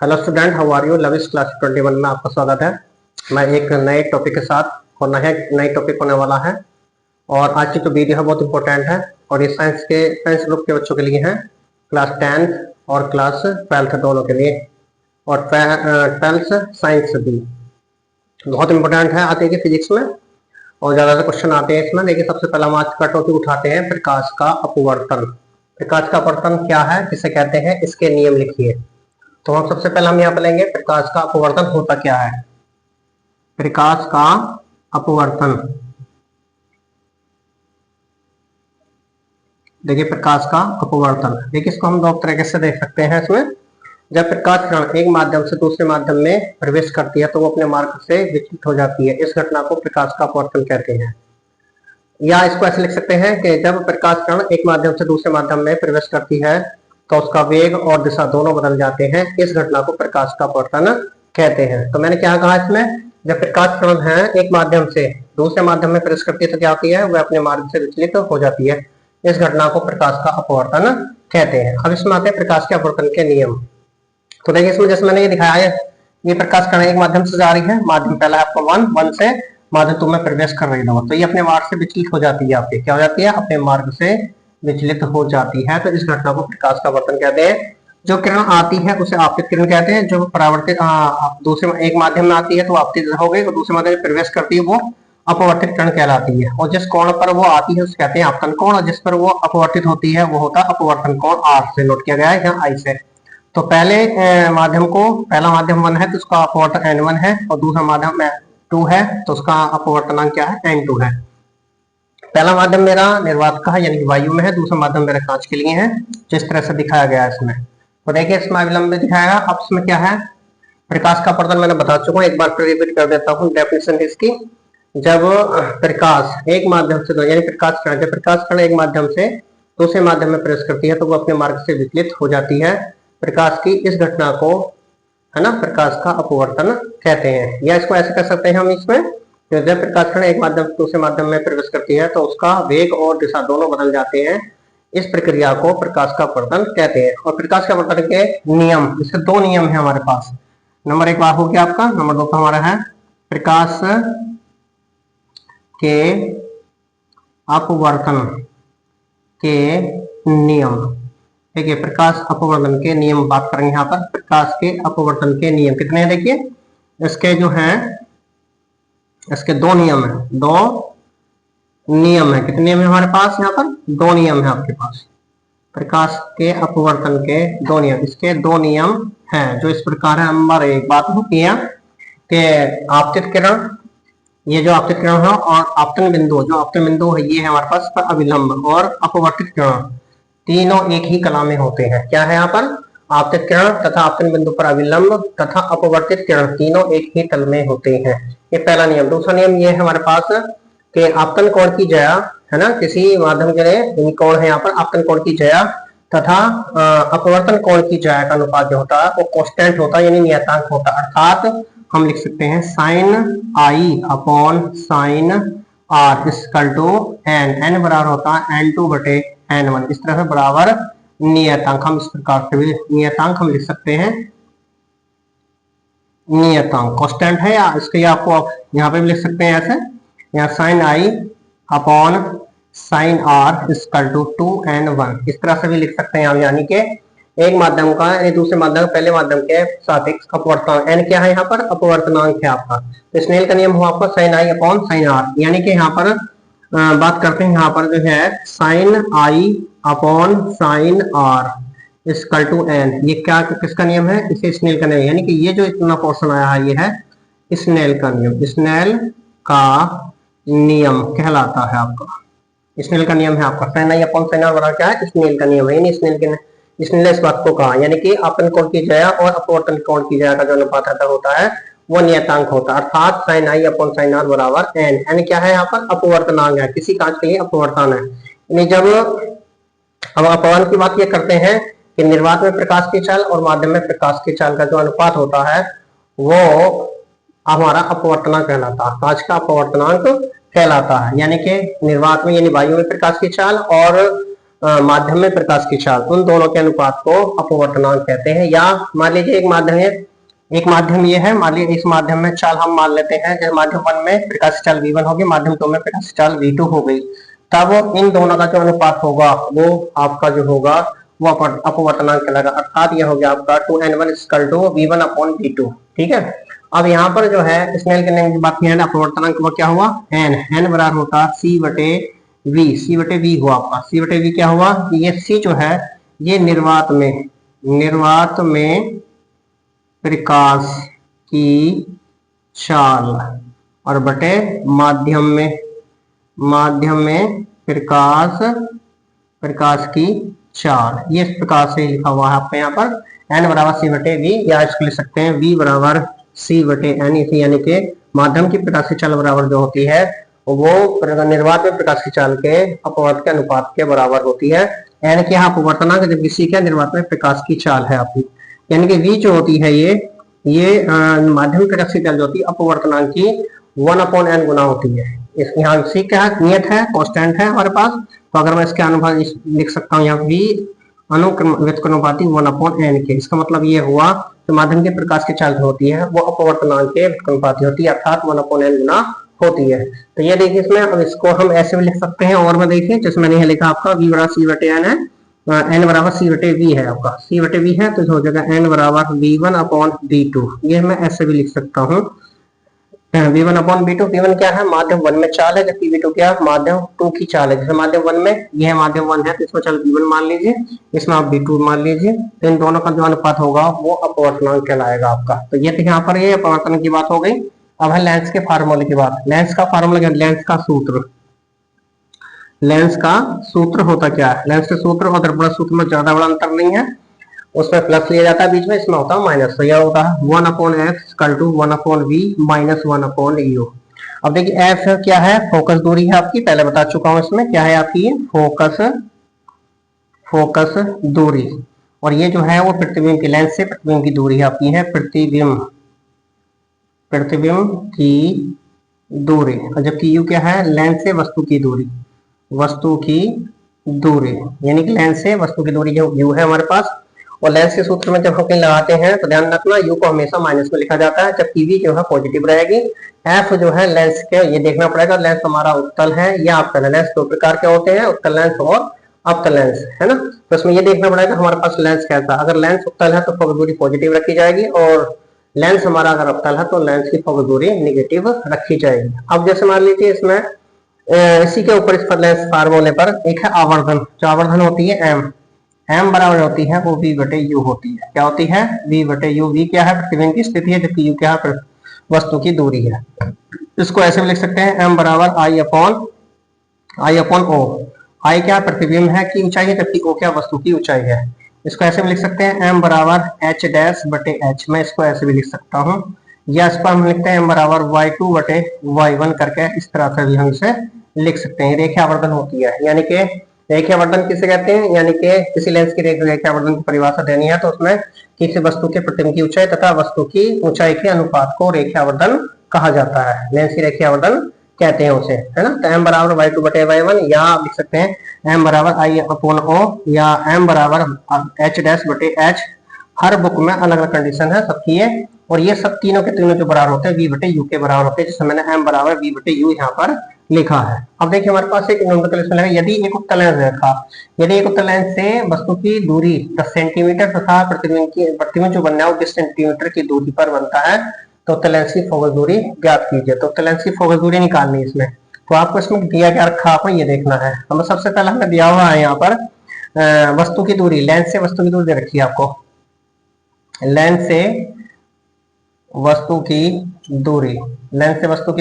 Hello student, how are you? Lavish class 21 में आपका स्वागत है। मैं एक नए टॉपिक के साथ और नई टॉपिक होने वाला है। और आज की जो वीडियो है बहुत इंपॉर्टेंट है और ये साइंस ग्रुप के बच्चों के लिए है, क्लास 10th और क्लास 12th दोनों के लिए, और 12th साइंस भी बहुत इंपॉर्टेंट है। आते हैं फिजिक्स में और ज़्यादातर क्वेश्चन आते हैं इसमें। देखिए, सबसे पहला हम आज का टॉपिक उठाते हैं, प्रकाश का अपवर्तन। प्रकाश का अपवर्तन क्या है, किसे कहते हैं, इसके नियम लिखिए। तो हम सबसे पहले हम यहाँ पे लेंगे प्रकाश का अपवर्तन होता क्या है। प्रकाश का अपवर्तन, देखिए प्रकाश का अपवर्तन, देखिए इसको हम दो तरीके से देख सकते हैं। इसमें जब प्रकाश किरण एक माध्यम से दूसरे माध्यम में प्रवेश करती है तो वो अपने मार्ग से विचलित हो जाती है। इस घटना को प्रकाश का अपवर्तन कहते हैं। या इसको ऐसे लिख सकते हैं कि जब प्रकाश किरण एक माध्यम से दूसरे माध्यम में प्रवेश करती है तो उसका वेग और दिशा दोनों बदल जाते हैं। इस घटना को प्रकाश का अपवर्तन कहते हैं। तो मैंने क्या कहा इसमें, जब प्रकाश किरण है एक माध्यम से दूसरे माध्यम में प्रवेश करती है तो क्या होती है, वह अपने मार्ग से विचलित हो जाती है। इस घटना को प्रकाश का अपवर्तन कहते हैं। अब इसमें आते हैं प्रकाश के अपवर्तन के नियम। तो देखिए इसमें जैसे मैंने ये दिखाया है, ये प्रकाश किरण एक माध्यम से जा रही है, माध्यम पहला है आपका वन से माध्यम 2 में प्रवेश कर रही है, तो ये अपने मार्ग से विचलित हो जाती है। आपके क्या हो जाती है, अपने मार्ग से विचलित हो जाती है। तो इस घटना को प्रकाश का अपवर्तन कहते हैं। जो किरण आती है उसे आपतित किरण कहते हैं। जो परावर्तित दूसरे एक माध्यम में आती है तो आपतित हो गई, और दूसरे माध्यम में प्रवेश करती है वो अपवर्तित किरण कहलाती है। और जिस कोण पर वो आती है उसे कहते हैं आपतन कोण, और जिस पर वो अपवर्तित होती है वो होता है अपवर्तन कोण। आर से नोट किया गया है यहाँ, आई से। तो पहले माध्यम को, पहला माध्यम 1 है तो उसका अपवर्तन n1 है, और दूसरा माध्यम 2 है तो उसका अपवर्तनांक क्या है, n2 है। पहला माध्यम मेरा निर्वात का है यानी कि वायु में है, दूसरा माध्यम मेरा कांच के लिए है, जिस तरह से दिखाया गया है इसमें। तो देखिए इसमें अविलंब में दिखाया गया। अब इसमें क्या है, प्रकाश का अपवर्तन मैंने बता चुका हूँ, एक बार फिर रिपीट कर देता हूँ डेफिनेशन इसकी। जब प्रकाश एक माध्यम से यानी प्रकाश कण एक माध्यम से दूसरे माध्यम में प्रवेश करती है तो वो अपने मार्ग से विचलित हो जाती है। प्रकाश की इस घटना को, है ना, प्रकाश का अपवर्तन कहते हैं। या इसको ऐसे कर सकते हैं हम इसमें, जब प्रकाश किरण एक माध्यम से दूसरे माध्यम में प्रवेश करती है तो उसका वेग और दिशा दोनों बदल जाते हैं। इस प्रक्रिया को प्रकाश का अपवर्तन कहते हैं। और प्रकाश का अपवर्तन के नियम, इसके दो नियम है हमारे पास। नंबर 1 हो गया आपका, नंबर 2 का हमारा है प्रकाश के अपवर्तन के नियम। देखिए प्रकाश अपवर्तन के नियम बात करेंगे यहाँ पर। प्रकाश के अपवर्तन के नियम कितने हैं, देखिए इसके जो हैं, इसके दो नियम है, दो नियम है। कितने नियम है हमारे पास यहाँ पर, दो नियम है आपके पास। प्रकाश के अपवर्तन के दो नियम, इसके दो नियम हैं जो इस प्रकार है। नंबर 1 बात होती है कि आपतित किरण, ये जो आपतित किरण है, और आपतन बिंदु, जो आपतन बिंदु है ये है हमारे पास पर अविलंब, और अपवर्तित किरण, तीनों एक ही कला में होते हैं। क्या है यहाँ पर, आपतित किरण तथा आपतन बिंदु पर अविलंब तथा अपवर्तित किरण तीनों एक ही तल में होते हैं। ये पहला नियम। दूसरा नियम ये है हमारे पास कि आपतन कोण की जया, है ना, किसी माध्यम के लिए कोण है यहाँ पर, आपतन कोण की जया तथा अपवर्तन कोण की जया का अनुपात जो होता है वो कांस्टेंट होता है यानी नियतांक होता है। अर्थात हम लिख सकते हैं sine i upon sine r equal to n बराबर होता है n2 बटे n1। इस तरह से बराबर नियतांक, हम इस प्रकार से भी नियतांक हम लिख सकते हैं। नियतांक कांस्टेंट है, या इसके आपको यहाँ पे भी लिख सकते हैं ऐसे, यहाँ sine i upon sine r equal to 2n1, इस तरह से भी लिख सकते हैं हम। यानी कि एक माध्यम का यानी दूसरे माध्यम, पहले माध्यम के सापेक्ष अपवर्तनांक n क्या है यहाँ पर, अपवर्तनांक है आपका। तो स्नेल का नियम हुआ आपका sine i upon sine r, यानी कि यहाँ पर बात करते हैं यहाँ पर जो है sine i upon sine r equal to n। ये क्या, किसका नियम है, इसे स्नेल का नियम, यानी कि ये जो इतना पोर्शन आया है ये है स्नेल का नियम। स्नेल का नियम कहलाता है आपका, स्नेल का नियम है आपका। Sine i upon sine r बराबर क्या है, स्नेल का नियम है। यानी स्नेल के, इसने इस बात को कहा, यानी कि आपतन कोण की जया और अपवर्तन कोण की जया का जो अनुपात होता है वो नियतांक होता है। अर्थात sine i upon sine r बराबर n क्या है यहाँ पर, अपवर्तनांक है, किसी कांच के लिए अपवर्तन है। यानी जब हम अपवर्तन की बात ये करते हैं कि निर्वात में प्रकाश की चाल और माध्यम में प्रकाश की चाल का जो अनुपात होता है वो हमारा अपवर्तनांक कहलाता है, कांच का अपवर्तनांक कहलाता है। यानी कि निर्वात में यानी वायु में प्रकाश की चाल और माध्यम में प्रकाश की चाल, उन दोनों के अनुपात को अपवर्तनांक कहते हैं। या मान लीजिए एक माध्यम ये है, मान लीजिए इस माध्यम में चाल हम मान लेते हैं, जैसे माध्यम 1 में प्रकाश की चाल v1 होगी, माध्यम 2 में प्रकाश की चाल v2 हो गई, तब इन दोनों का जो अनुपात होगा वो आपका जो होगा वो अपवर्तनांक कहलाएगा। अर्थात यह हो गया आपका 2n1 = v1/v2। ठीक है। अब यहाँ पर जो है स्नेल के नियम की बात की है, अपवर्तनांक वो क्या हुआ, n बराबर होता c/v हुआ आपका। c/v क्या हुआ, ये c जो है ये निर्वात में प्रकाश की चाल और बटे माध्यम में प्रकाश की चाल, ये इस प्रकार से लिखा हुआ है आपका यहाँ पर n बराबर c/v, या इसको लिख सकते हैं v बराबर c/n, यानी कि माध्यम की प्रकाश की चाल बराबर जो होती है वो निर्वात में प्रकाश की चाल के अपवर्त के अनुपात के बराबर होती है। n के यहाँ अपवर्तनांक, जबकि c क्या निर्वात में प्रकाश की चाल है आपकी, यानी कि v जो होती है ये माध्यम प्रकाश की चाल जो होती है अपवर्तनांक की 1/n गुना होती है। इसके यहाँ c क्या है, नियत है, कांस्टेंट है हमारे पास, तो अगर मैं इसके अनुपात लिख सकता हूँ यहाँ v व्युत्क्रमानुपाती 1/n के। इसका मतलब ये हुआ कि माध्यम के प्रकाश की चाल जो होती है वो अपवर्तनांक के व्युत्क्रमानुपाती होती है, अर्थात 1/n गुना होती है। तो ये देखिए इसमें, अब इसको हम ऐसे भी लिख सकते हैं, और में देखिए जैसे मैंने यहाँ लिखा आपका v बराबर c/n है, n बराबर c/v है आपका, c/v है तो हो जाएगा n बराबर v1/v2। ये मैं ऐसे भी लिख सकता हूँ v1/v2। v1 क्या है, माध्यम 1 में चाल है, जबकि v2 क्या है, माध्यम 2 की चाल है। जैसे माध्यम 1 में यह माध्यम 1 है तो इसमें चाल v1 मान लीजिए, इसमें आप v2 मान लीजिए, तो इन दोनों का जो अनुपात होगा वो अपवर्तनांक कहलाएगा आपका। तो ये यहाँ पर ये अपवर्तन की बात हो गई। अब है लेंस के फार्मूले की बात। लेंस का फार्मूला, लेंस का सूत्र होता क्या है, लेंस के सूत्र और दर्पण सूत्र में ज्यादा बड़ा अंतर नहीं है, उसमें प्लस लिया जाता है बीच में, इसमें होता है माइनस। तो यह होता है 1/x = 1/v - 1/u। अब देखिए f क्या है, फोकस दूरी है आपकी, पहले बता चुका हूं, इसमें क्या है आपकी फोकस दूरी, और ये जो है वो प्रतिबिंब की, लेंस से प्रतिबिंब की दूरी है आपकी, है प्रतिबिंब की दूरी। और जबकि u क्या है, लेंस से वस्तु की दूरी, यानी कि लेंस से वस्तु की दूरी जो u है हमारे पास। और लेंस के सूत्र में जब हम कहीं लगाते हैं तो ध्यान रखना u को हमेशा माइनस में लिखा जाता है, जबकि v जो है पॉजिटिव रहेगी। f जो है लेंस के, ये देखना पड़ेगा लेंस हमारा उत्तल है या अवतल है। लेंस दो प्रकार के होते हैं, उत्तल लेंस और अवतल लेंस, है ना। तो इसमें ये देखना पड़ेगा हमारे पास लेंस कैसा, अगर लेंस उत्तल है तो फोकस दूरी पॉजिटिव रखी जाएगी, और लेंस हमारा अगर अवतल है तो लेंस की फोकस दूरी नेगेटिव रखी जाएगी। अब जैसे मान लीजिए इसमें इसी के ऊपर, इस पर लेंस फार्मूले पर एक है आवर्धन, जो आवर्धन होती है m बराबर होती है वो v/u होती है। क्या होती है, v/u। v क्या है, प्रतिबिंब की स्थिति है, जबकि u क्या है, वस्तु की दूरी है। इसको ऐसे भी लिख सकते हैं m बराबर i/o। i क्या प्रतिबिंब है की ऊंचाई है, जबकि o क्या वस्तु की ऊंचाई है। इसको ऐसे भी लिख सकते हैं m बराबर h'/h। मैं इसको ऐसे भी लिख सकता हूँ, या इसको हम लिखते हैं m बराबर y2/y1 करके, इस तरह से भी हम इसे लिख सकते हैं। रेखा आवर्धन होती है, यानी कि रेखा आवर्धन किसे कहते हैं, यानी कि किसी लेंस की रेखा आवर्धन की परिभाषा देनी है तो उसमें किसी वस्तु के प्रतिबिंब की ऊंचाई तथा वस्तु की ऊंचाई के अनुपात को रेखा आवर्धन कहा जाता है। लेंस की रेखा आवर्धन कहते हैं उसे, है ना। तो m बराबर y2/y1, या आप लिख सकते हैं m बराबर i/o, या m बराबर h'/h। हर बुक में अलग अलग कंडीशन है सबकी ये, और ये सब तीनों के तीनों जो बराबर होते हैं v/u के बराबर होते हैं, जिससे मैंने m बराबर v/u यहाँ पर लिखा है। अब देखिए हमारे पास एक न्यूमेरिकल है, यदि एक उत्तल लेंस देखा, यदि एक उत्तल लेंस से वस्तु की दूरी 10 सेंटीमीटर तथा प्रतिबिंब जो बनना है वो 20 सेंटीमीटर की दूरी पर बनता है, तो उत्तल लेंस की फोकस दूरी ज्ञात कीजिए। तो उत्तल लेंस की फोकस दूरी निकालनी है इसमें, तो आपको इसमें दिया क्या रखा आपको ये देखना है। हमें सबसे पहले हमें दिया हुआ है यहाँ पर वस्तु की दूरी, लेंस से वस्तु की दूरी दे रखी है आपको, लेंस से वस्तु की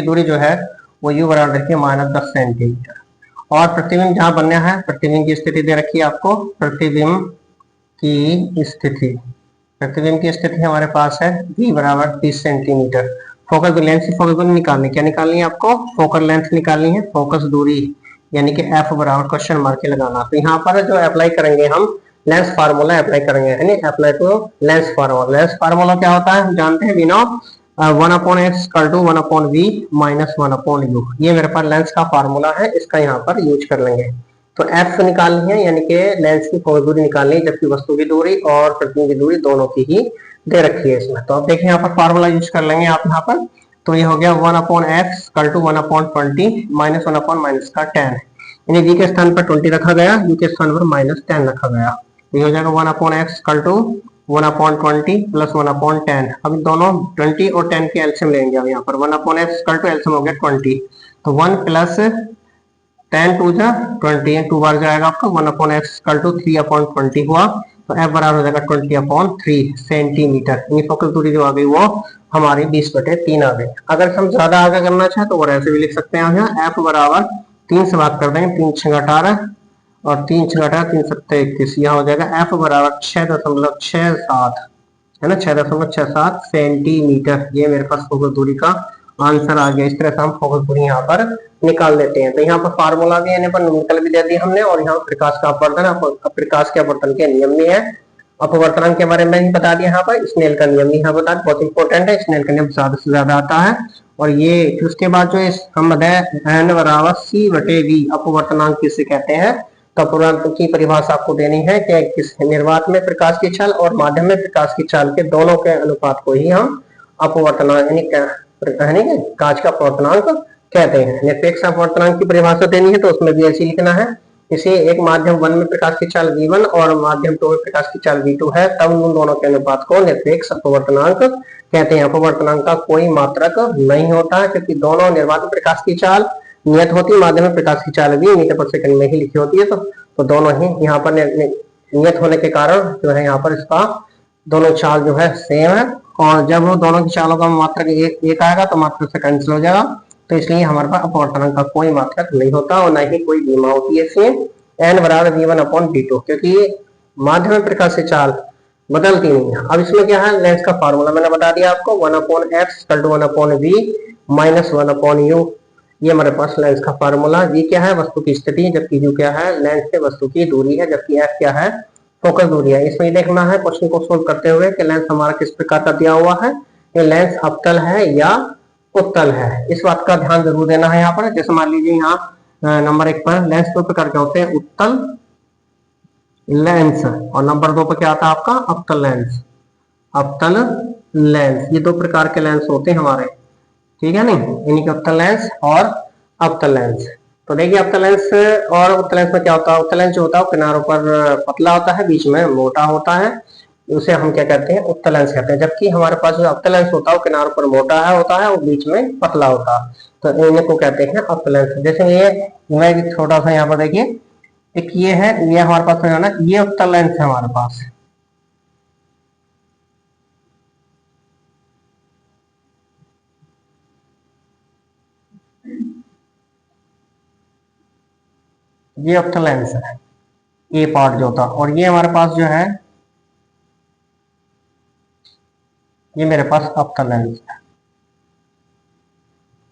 दूरी जो है वो u बराबर रखिए -10 सेंटीमीटर। और प्रतिबिंब जहां बनना है, प्रतिबिंब की स्थिति दे रखी है आपको, प्रतिबिंब की स्थिति हमारे पास है v बराबर 30 सेंटीमीटर। फोकस लेंस की फोकस दूरी निकालनी, क्या निकालनी है आपको, फोकल लेंथ निकालनी है, फोकस दूरी, यानी कि f बराबर क्वेश्चन मार्क के लगाना। तो यहाँ पर जो अप्लाई करेंगे हम लेंस फार्मूला अप्लाई करेंगे, यानी apply to lens formula. Lens formula क्या होता है हम जानते हैं, we know 1/x = 1/v - 1/u। ये मेरे पास लेंस का फार्मूला है, इसका यहाँ पर यूज कर लेंगे। तो एफ निकालनी है, यानी कि लेंस की फोकस दूरी निकालनी है, जबकि वस्तु की दूरी और प्रतिबिंब की दूरी दोनों की ही दे रखी है इसमें। तो अब देखिए यहाँ पर फार्मूला यूज कर लेंगे आप यहाँ पर। तो ये हो गया 1/x equal to 1/20 minus 1/ minus का 10, यानी v के स्थान पर 20 रखा गया, u के स्थान पर -10 रखा गया। तो ये हो जाएगा 1/x इक्वल टू 1/20 प्लस 1/10। अब इन दोनों 20 और 10 के एलसीएम लेंगे। अब यहाँ पर 1/x इक्वल टू एलसीएम हो गया 20, तो 1 प्लस 10 टू जा 20, 2 बार जाएगा आपका 1/x इक्वल टू 3/20 हुआ। तो f बराबर हो जाएगा 20/3 सेंटीमीटर। यानी फोकस दूरी जो आ गई वो हमारी 20/3 आ गई। अगर हम ज्यादा आगे करना चाहे तो वो ऐसे भी लिख सकते हैं यहाँ, f बराबर 3 से भाग कर देंगे, 3 6 18 और 3 6 18 3 7 21, यहाँ हो जाएगा f बराबर 6.67 है ना, 6.67 सेंटीमीटर। ये मेरे पास फोकस दूरी का आंसर आ गया। इस तरह से हम फोकस दूरी यहाँ पर निकाल देते हैं। तो यहाँ पर फार्मूला भी यानी पर न्यूमेरिकल भी दे दिया हमने, और यहाँ प्रकाश का अपवर्तन, प्रकाश के अपवर्तन के नियम भी है, अपवर्तन के बारे में भी बता दिया यहाँ पर, स्नेल का नियम भी यहाँ बता, बहुत इंपॉर्टेंट है। स्नेल का नियम ज्यादा से ज्यादा आता है। और ये फिर उसके बाद जो हम n बराबर c/v अपवर्तनांक किसे कहते हैं। तो अपवर्तन की परिभाषा आपको देनी है कि किस निर्वात में प्रकाश की छाल और माध्यम में प्रकाश की छाल के दोनों के अनुपात को ही हम अपवर्तनांक यानी कांच का अपवर्तनांक कहते हैं। निरपेक्ष अपवर्तनांक की परिभाषा देनी है तो उसमें भी ऐसे लिखना है, इसे एक माध्यम 1 में प्रकाश की चाल v1 और माध्यम 2 में प्रकाश की चाल v2 है, तब उन दोनों के अनुपात को निरपेक्ष अपवर्तनांक कहते हैं। अपवर्तनांक का कोई मात्रक नहीं होता है, क्योंकि दोनों निर्वात में प्रकाश की चाल नियत होती है, माध्यम में प्रकाश की चाल भी मीटर पर सेकंड में ही लिखी होती है। तो दोनों ही यहाँ पर नियत होने के कारण जो है यहाँ पर इसका दोनों चाल जो है सेम है, और जब वो दोनों की चालों का मात्रक एक आएगा तो मात्रक से कैंसिल हो जाएगा। तो इसलिए हमारे पास अपवर्तनांक का कोई मात्रक नहीं होता और न ही कोई बीमा होती है इसमें। n बराबर v1/v2, क्योंकि माध्यम में प्रकाश से चाल बदलती नहीं है। अब इसमें क्या है, लेंस का फार्मूला मैंने बता दिया आपको, 1/x equal to 1/v minus 1/u। ये हमारे पास लेंस का फार्मूला। v क्या है, वस्तु की स्थिति, जबकि u क्या है, लेंस से वस्तु की दूरी है, जबकि f क्या है, फोकस दूरी है। इसमें देखना है क्वेश्चन को सोल्व करते हुए कि लेंस हमारा किस प्रकार का दिया हुआ है, ये लेंस अवतल है या उत्तल है, इस बात का ध्यान जरूर देना है यहाँ पर। जैसे मान लीजिए यहाँ नंबर 1 पर लेंस दो प्रकार के होते हैं, उत्तल लेंस, और नंबर 2 पर क्या आता है आपका, अवतल लेंस। अवतल लेंस, ये 2 प्रकार के लेंस होते हैं हमारे, ठीक है नहीं, यानी कि अवतल लेंस और अवतल लेंस। तो देखिए अवतल लेंस और उत्तल लेंस में क्या होता है, उत्तल लेंस जो होता है किनारों पर पतला होता है, बीच में मोटा होता है, उसे हम क्या कहते हैं, उत्तल लेंस कहते हैं। जबकि हमारे पास जो अवतल लेंस होता है वो किनारों पर मोटा होता है और बीच में पतला होता है, तो इन्हें को कहते हैं अवतल लेंस। जैसे ये मैं छोटा सा यहाँ पर देखिए, एक ये है, ये हमारे पास है ना, ये उत्तल लेंस है हमारे पास, ये अवतल लेंस है, ये पार्ट जो था। और ये हमारे पास जो है, ये मेरे पास अवतल लेंस है।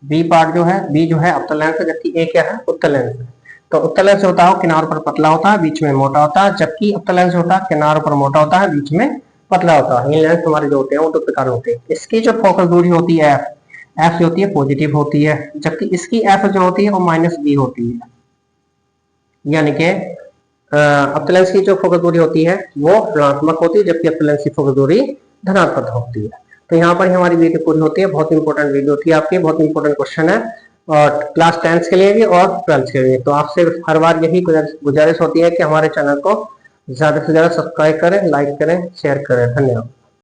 बी पार्ट जो है, बी जो है अवतल लेंस है, जबकि ए क्या है, उत्तल लेंस है। तो उत्तल लेंस होता है किनारों पर पतला होता है, बीच में मोटा होता है, जबकि अवतल लेंस होता है किनारों पर मोटा होता है, बीच में पतला होता है। ये लेंस हमारे जो होते हैं वो 2 प्रकार होते हैं। इसकी जो फोकस दूरी होती है एफ जो होती है पॉजिटिव होती है, जबकि इसकी एफ जो होती है वो -b होती है, यानी कि अवतल लेंस की जो फोकस दूरी होती है वो ऋणात्मक होती है, जबकि अवतल लेंस की फोकस दूरी धनात्मक होती है। तो यहाँ पर हमारी वीडियो पूरी होती है। बहुत इंपॉर्टेंट वीडियो थी आपकी, बहुत इंपॉर्टेंट क्वेश्चन है, और क्लास 10th के लिए भी और 12th के लिए। तो आपसे हर बार यही गुजारिश होती है कि हमारे चैनल को ज्यादा से ज्यादा सब्सक्राइब करें, लाइक करें, शेयर करें। धन्यवाद।